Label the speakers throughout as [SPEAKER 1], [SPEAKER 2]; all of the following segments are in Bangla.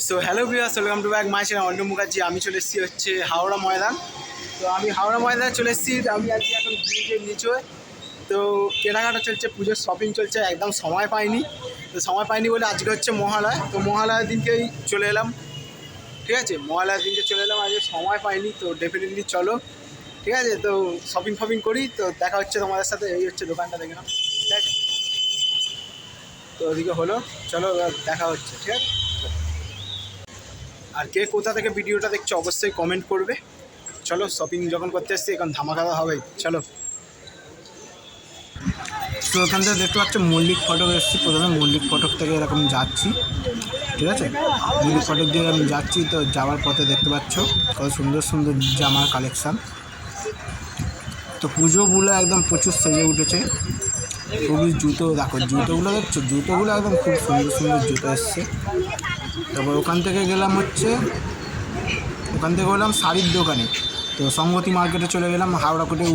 [SPEAKER 1] So hello viewers, welcome to back my channel Arnab Mukherjee. আমি চলে এসেছি হচ্ছে হাওড়া ময়দান। তো আমি হাওড়া ময়দানে চলে এসেছি। আমি আজকে এখন ব্রিজের নিচে। তো কেনাকাটা চলছে, পুজোর শপিং চলছে, একদম সময় পাইনি। তো সময় পাইনি বলে আজকে হচ্ছে মহালয়া। তো মহালয়ার দিনকেই চলে এলাম, ঠিক আছে। মহালয়ার দিনকে চলে এলাম, আজকে সময় পাইনি। তো ডেফিনেটলি চলো, ঠিক আছে। তো শপিং করি, তো দেখা হচ্ছে তোমাদের সাথে। এই হচ্ছে দোকানটা, দেখে নাও, ঠিক আছে। তো ওদিকে হলো, চলো এবার দেখা হচ্ছে, ঠিক আছে। আর কে কোথা থেকে ভিডিওটা দেখছো অবশ্যই কমেন্ট করবে। চলো শপিং যখন করতে এসছি এখন ধামাকাদা হবে, চলো। তো ওখান থেকে দেখতে পাচ্ছ মল্লিক ফটক এসেছি। প্রথমে মল্লিক ফটক থেকে এরকম যাচ্ছি, ঠিক আছে। মল্লিক ফটক দিয়ে আমি যাচ্ছি। তো যাওয়ার পথে দেখতে পাচ্ছ কত সুন্দর সুন্দর জামার কালেকশান। তো পুজোগুলো একদম প্রচুর সেজে উঠেছে। খুবই জুতো দেখো, জুতোগুলো দেখছো, জুতোগুলো একদম খুব সুন্দর সুন্দর জুতো এসছে। তারপর ওখান থেকে গেলাম শাড়ির দোকানে। তো সংগতি মার্কেটে চলে গেলাম, হাওড়া কোটে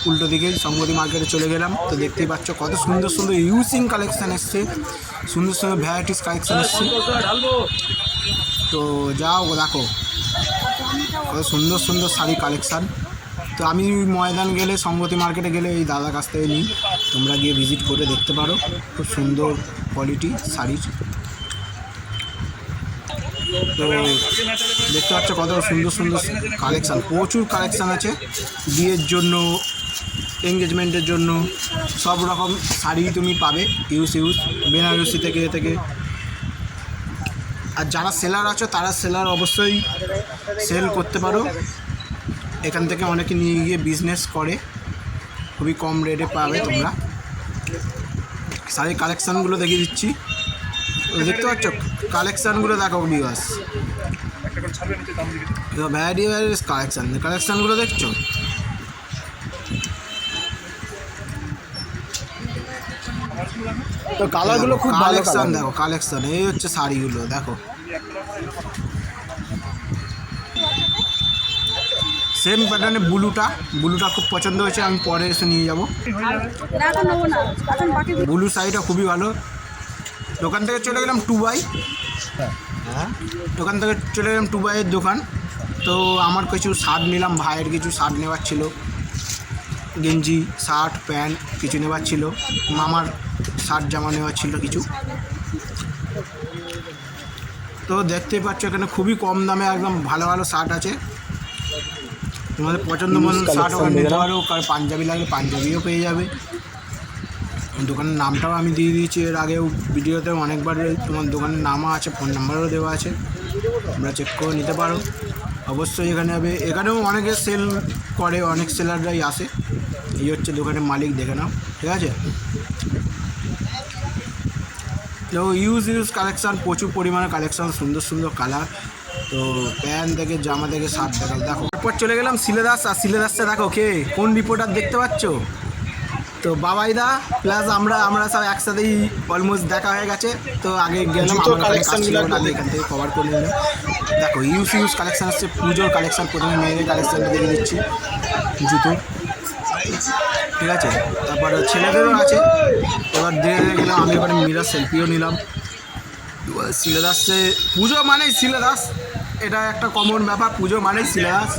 [SPEAKER 1] উল্টো দিকেই সংগতি মার্কেটে চলে গেলাম। তো দেখতেই পাচ্ছ কত সুন্দর সুন্দর ইউজিং কালেকশান এসছে, সুন্দর সুন্দর ভ্যারাইটিস কালেকশান এসছে। তো যাও দেখো কত সুন্দর সুন্দর শাড়ি কালেকশান। তো আমি ময়দান গেলে, সংগতি মার্কেটে গেলে এই দাদার কাছ থেকে নিই। তোমরা গিয়ে ভিজিট করে দেখতে পারো, খুব সুন্দর কোয়ালিটি শাড়ির। তো দেখতে পাচ্ছ কত সুন্দর সুন্দর কালেকশান, প্রচুর কালেকশান আছে। বিয়ের জন্য, এঙ্গেজমেন্টের জন্য সব রকম শাড়ি তুমি পাবে। ইউজ বেনারসি থেকে। আর যারা সেলার আছো তারা সেলার অবশ্যই সেল করতে পারো। এখান থেকে অনেকে নিয়ে গিয়ে বিজনেস করে, খুবই কম রেটে পাবে তোমরা। শাড়ির কালেকশানগুলো দেখিয়ে দিচ্ছি, দেখতে পাচ্ছ কালেকশানগুলো দেখো ভিউয়ার্স। ভ্যারাইটিস কালেকশানগুলো দেখছো। তো কালারগুলো খুব ভালো কালেকশান দেখো, কালেকশান এই হচ্ছে শাড়িগুলো দেখো। সেম প্যাটার্নে ব্লুটা খুব পছন্দ হয়েছে, আমি পরে এসে নিয়ে যাবো। ব্লু শাড়িটা খুবই ভালো। দোকান থেকে চলে গেলাম টু বাইয়ের দোকান। তো আমার কিছু শার্ট নিলাম, ভাইয়ের কিছু শার্ট নেওয়ার ছিল, গেঞ্জি শার্ট প্যান্ট কিছু নেওয়ার ছিল, মামার শার্ট জামা নেওয়ার ছিল কিছু। তো দেখতেই পাচ্ছ এখানে খুবই কম দামে একদম ভালো ভালো শার্ট আছে। তোমাদের পছন্দ মতন শার্ট ওখানে নিতে পারো। কারণ পাঞ্জাবি লাগলে পাঞ্জাবিও পেয়ে যাবে। দোকানের নামটাও আমি দিয়ে দিয়েছি এর আগেও ভিডিওতে অনেকবার। তোমার দোকানের নামও আছে, ফোন নাম্বারও দেওয়া আছে, তোমরা চেক করে নিতে পারো। অবশ্যই এখানেও অনেকে সেল করে, অনেক সেলাররাই আসে। এই হচ্ছে দোকানের মালিক, দেখে নাও, ঠিক আছে। তো ইউজ কালেকশান, প্রচুর পরিমাণে কালেকশান, সুন্দর সুন্দর কালার। তো প্যান্ট থেকে জামা থেকে শার্ট দেখো। তারপর চলে গেলাম সিলেদাস। আর সিলেদাসটা দেখো কে কোন রিপোর্টার দেখতে পাচ্ছ। তো বাবাইদা প্লাস আমরা সব একসাথেই অলমোস্ট দেখা হয়ে গেছে। তো আগে গেলাম, আমি এখান থেকে কভার করে নিলাম। দেখো ইউজ কালেকশান আসছে, পুজোর কালেকশান। প্রথমে মেয়েদের কালেকশানটা দেখে দিচ্ছি, জুতো, ঠিক আছে। তারপর ছেলেদেরও আছে। এবার ধীরে ধীরে গেলাম, আমি এবারে মিরার সেলফিও নিলাম। সিলেদাসে পুজো মানেই সিলেদাস, এটা একটা কমন ব্যাপার, পুজো মানেই সিলেদাস।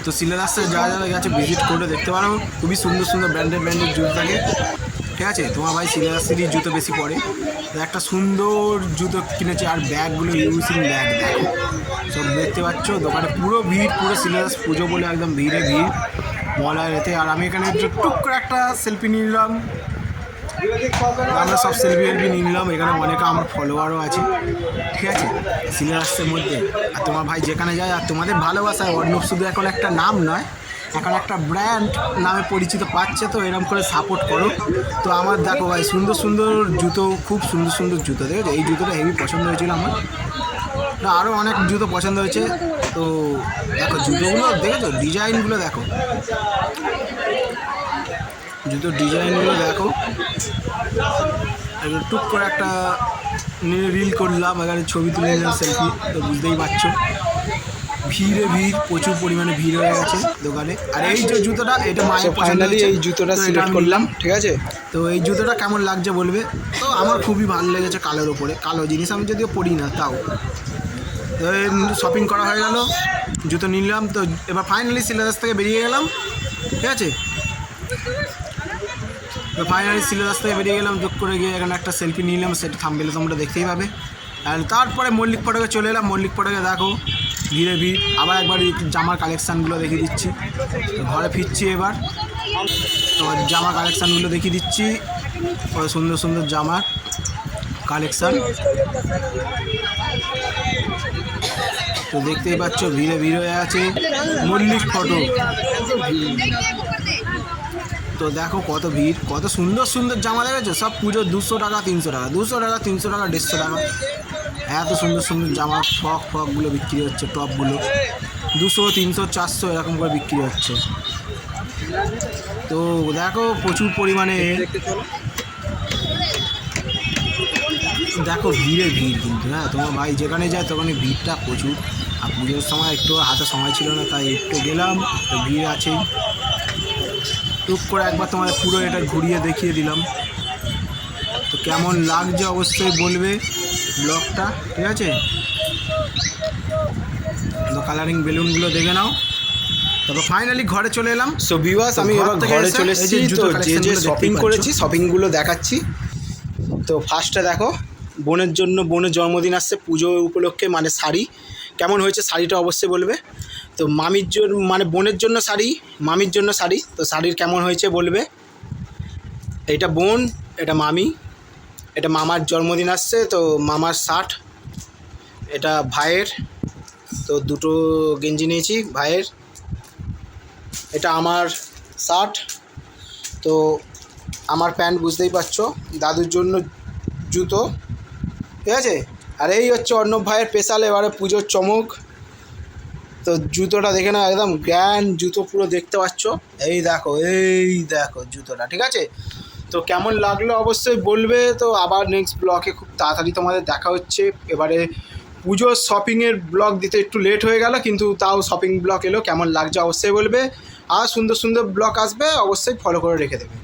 [SPEAKER 1] তো সিলেদাসে যারা গেছে ভিজিট করে দেখতে পারো, খুবই সুন্দর সুন্দর ব্র্যান্ডেড জুতো থাকে, ঠিক আছে। তোমার ভাই সিলেদাসেরই জুতো বেশি পড়ে। তো একটা সুন্দর জুতো কিনেছে। আর ব্যাগগুলো ইউজিং ব্যাগ দেখো, সব দেখতে পাচ্ছ দোকানে পুরো ভিড়, পুরো সিলেদাস পুজো বলে একদম ভিড় মলায় এতে। আর আমি এখানে টুক করে একটা সেলফি নিয়ে নিলাম। আমরা সব সেলফি নিয়ে নিলাম। এখানে অনেকে আমার ফলোয়ারও আছে, ঠিক আছে, সিলেদাসের মধ্যে। আর তোমার ভাই যেখানে যায়, আর তোমাদের ভালোবাসায় অর্ণব শুধু এখন একটা নাম নয়, এখন একটা ব্র্যান্ড নামে পরিচিত পাচ্ছে। তো এরকম করে সাপোর্ট করো। তো আমার দেখো ভাই সুন্দর সুন্দর জুতো, খুব সুন্দর সুন্দর জুতো, দেখেছো। এই জুতোটা হেভি পছন্দ হয়েছিল আমার। আরও অনেক জুতো পছন্দ হয়েছে। তো দেখো জুতোগুলো দেখেছো, ডিজাইনগুলো দেখো, জুতোর ডিজাইনগুলো দেখো। টুক করে একটা রিল করলাম, এখানে ছবি তুলে নিলাম, সেলফি। তো বুঝতেই পারছো ভিড়, প্রচুর পরিমাণে ভিড় হয়ে গেছে দোকানে। আর এই যে জুতোটা, এটা মায়ের ফাইনালি এই জুতোটা সিলেক্ট করলাম, ঠিক আছে। তো এই জুতোটা কেমন লাগছে বলবে। তো আমার খুবই ভালো লেগেছে কালোর ওপরে, কালো জিনিস আমি যদিও পরি না তাও। তো শপিং করা হয়ে গেল, জুতো নিলাম। তো এবার ফাইনালি সিলেবাস থেকে বেরিয়ে গেলাম, ঠিক আছে। তো ফাইনালি সিলেবাস থেকে বেরিয়ে গেলাম, যোগ করে গিয়ে এখানে একটা সেলফি নিলাম, সেটা থাম্বনেলে তোমরা দেখতেই পাবে। আর তারপরে মল্লিক ফটকে চলে এলাম। মল্লিক ফটকে দেখো ভিড়ে ভিড়। আবার একবার জামার কালেকশানগুলো দেখিয়ে দিচ্ছি। ঘরে ফিরছি এবার, তোমার জামা কালেকশানগুলো দেখিয়ে দিচ্ছি। সুন্দর সুন্দর জামার কালেকশান তো দেখতেই পাচ্ছ, ভিড়ে ভিড় হয়ে আছে মল্লিক ফটক। তো দেখো কত ভিড়, কত সুন্দর সুন্দর জামা দেখেছো, সব পুজো 200 টাকা 300 টাকা, 200 টাকা 300 টাকা 150 টাকা, এত সুন্দর সুন্দর জামা ফ্রকগুলো বিক্রি হচ্ছে, টপগুলো 200 300 400 এরকম করে বিক্রি হচ্ছে। তো দেখো প্রচুর পরিমাণে, দেখো ভিড়ে ভিড় কিন্তু। হ্যাঁ, তোমার ভাই যেখানে যায় তখন ভিড়টা প্রচুর। আর পুজোর সময় একটু হাতে সময় ছিল না, তাই একটু গেলাম, তো ভিড় আছেই। টুক করে একবার তোমার পুরো এটা ঘুরিয়ে দেখিয়ে দিলাম। তো কেমন লাগছে অবশ্যই বলবে ব্লগটা, ঠিক আছে। তো কালারিং বেলুনগুলো দেখে নাও। তারপর ফাইনালি ঘরে চলে এলাম। সো ভিউয়ার্স, আমি এবার ঘরে চলে এসেছি। তো যে শপিং করেছি শপিংগুলো দেখাচ্ছি। তো ফার্স্টে দেখো, বোনের জন্য, বোনের জন্মদিন আসছে পুজো উপলক্ষে, মানে শাড়ি কেমন হয়েছে শাড়িটা অবশ্যই বলবে। তো মামির জন্য, মানে বোনের জন্য শাড়ি, মামির জন্য শাড়ি, তো শাড়ির কেমন হয়েছে বলবে। এইটা বোন, এটা মামি, এটা মামার জন্মদিন আসছে তো মামার শার্ট, এটা ভাইয়ের, তো দুটো গেঞ্জি নিয়েছি ভাইয়ের। এটা আমার শার্ট, তো আমার প্যান্ট বুঝতেই পারছো, দাদুর জন্য জুতো, ঠিক আছে। আর এই হচ্ছে অর্ণব ভাইয়ের স্পেশাল এবারে পুজোর চমক। তো জুতোটা দেখে নাও, একদম গ্র্যান্ড জুতো পুরো দেখতে পাচ্ছ। এই দেখো জুতোটা, ঠিক আছে। তো কেমন লাগলো অবশ্যই বলবে। তো আবার নেক্সট ব্লগে খুব তাড়াতাড়ি তোমাদের দেখা হচ্ছে। এবারে পুজোর শপিংয়ের ব্লগ দিতে একটু লেট হয়ে গেল, কিন্তু তাও শপিং ব্লগ এলো, কেমন লাগছে অবশ্যই বলবে। আর সুন্দর সুন্দর ব্লগ আসবে, অবশ্যই ফলো করে রেখে দেবে।